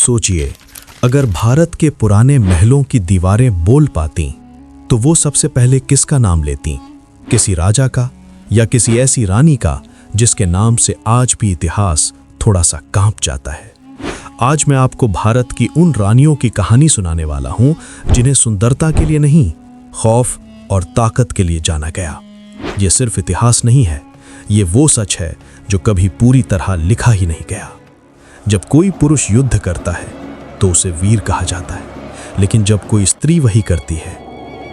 सोचिए, अगर भारत के पुराने महलों की दीवारें बोल पातीं, तो वो सबसे पहले किसका नाम लेतीं? किसी राजा का या किसी ऐसी रानी का जिसके नाम से आज भी इतिहास थोड़ा सा कांप जाता है। आज मैं आपको भारत की उन रानियों की कहानी सुनाने वाला हूं जिन्हें सुंदरता के लिए नहीं, खौफ और ताकत के लिए जाना गया। ये सिर्फ इतिहास नहीं है, ये वो सच है जो कभी पूरी तरह लिखा ही नहीं गया। जब कोई पुरुष युद्ध करता है तो उसे वीर कहा जाता है, लेकिन जब कोई स्त्री वही करती है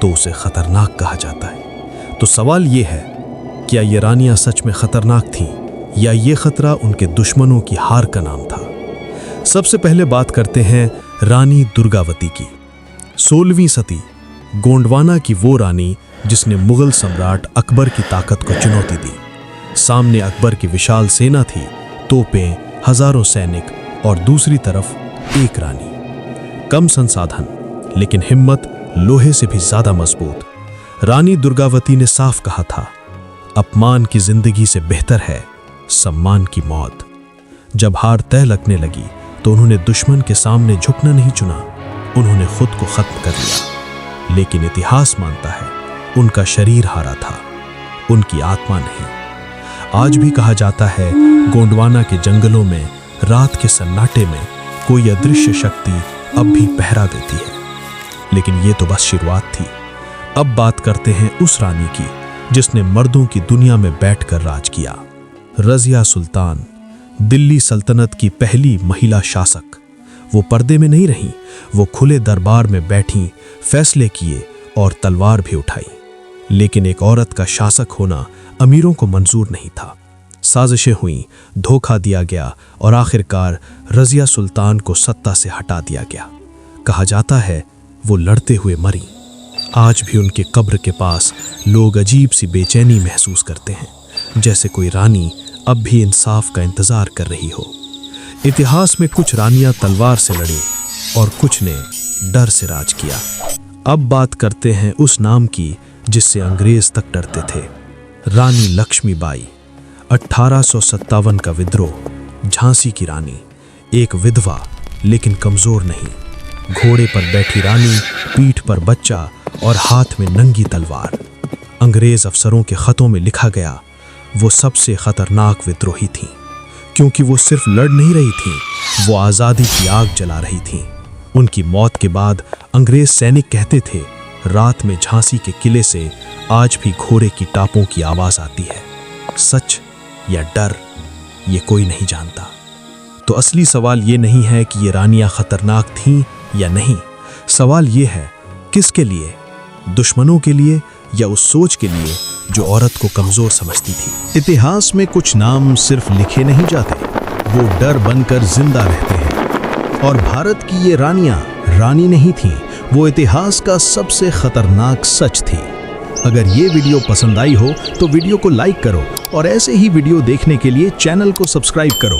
तो उसे खतरनाक कहा जाता है। तो सवाल ये है, क्या ये रानियां सच में खतरनाक थीं या ये खतरा उनके दुश्मनों की हार का नाम था? सबसे पहले बात करते हैं रानी दुर्गावती की। 16वीं सदी गोंडवाना की वो रानी जिसने मुगल सम्राट अकबर की ताकत को चुनौती दी। सामने अकबर की विशाल सेना थी, तोपें, हजारों सैनिक, और दूसरी तरफ एक रानी। कम संसाधन लेकिन हिम्मत लोहे से भी ज्यादा मजबूत। रानी दुर्गावती ने साफ कहा था, अपमान की जिंदगी से बेहतर है सम्मान की मौत। जब हार तय लगने लगी तो उन्होंने दुश्मन के सामने झुकना नहीं चुना, उन्होंने खुद को खत्म कर लिया। लेकिन इतिहास मानता है उनका शरीर हारा था, उनकी आत्मा नहीं। आज भी कहा जाता है गोंडवाना के जंगलों में रात के सन्नाटे में कोई अदृश्य शक्ति अब भी पहरा देती है। लेकिन ये तो बस शुरुआत थी। अब बात करते हैं उस रानी की जिसने मर्दों की दुनिया में बैठकर राज किया। रजिया सुल्तान, दिल्ली सल्तनत की पहली महिला शासक। वो पर्दे में नहीं रहीं, वो खुले दरबार में बैठी, फैसले किए और तलवार भी उठाई। लेकिन एक औरत का शासक होना अमीरों को मंजूर नहीं था। साजिशें हुईं, धोखा दिया गया और आखिरकार रजिया सुल्तान को सत्ता से हटा दिया गया। कहा जाता है वो लड़ते हुए मरी। आज भी उनके कब्र के पास लोग अजीब सी बेचैनी महसूस करते हैं, जैसे कोई रानी अब भी इंसाफ का इंतजार कर रही हो। इतिहास में कुछ रानियां तलवार से लड़ी और कुछ ने डर से राज किया। अब बात करते हैं उस नाम की जिससे अंग्रेज तक डरते थे, रानी लक्ष्मीबाई। 1857 का विद्रोह। झांसी की रानी, एक विधवा लेकिन कमजोर नहीं। घोड़े पर बैठी रानी, पीठ पर बच्चा और हाथ में नंगी तलवार। अंग्रेज अफसरों के खतों में लिखा गया वो सबसे खतरनाक विद्रोही थीं, क्योंकि वो सिर्फ लड़ नहीं रही थीं, वो आज़ादी की आग जला रही थीं। उनकी मौत के बाद अंग्रेज सैनिक कहते थे, रात में झांसी के किले से आज भी घोड़े की टापों की आवाज आती है। सच या डर, ये कोई नहीं जानता। तो असली सवाल ये नहीं है कि ये रानियां खतरनाक थीं या नहीं। सवाल ये है, किसके लिए? दुश्मनों के लिए या उस सोच के लिए जो औरत को कमजोर समझती थी? इतिहास में कुछ नाम सिर्फ लिखे नहीं जाते, वो डर बनकर जिंदा रहते हैं। और भारत की ये रानियां रानी नहीं थीं, वो इतिहास का सबसे खतरनाक सच थी। अगर ये वीडियो पसंद आई हो तो वीडियो को लाइक करो और ऐसे ही वीडियो देखने के लिए चैनल को सब्सक्राइब करो।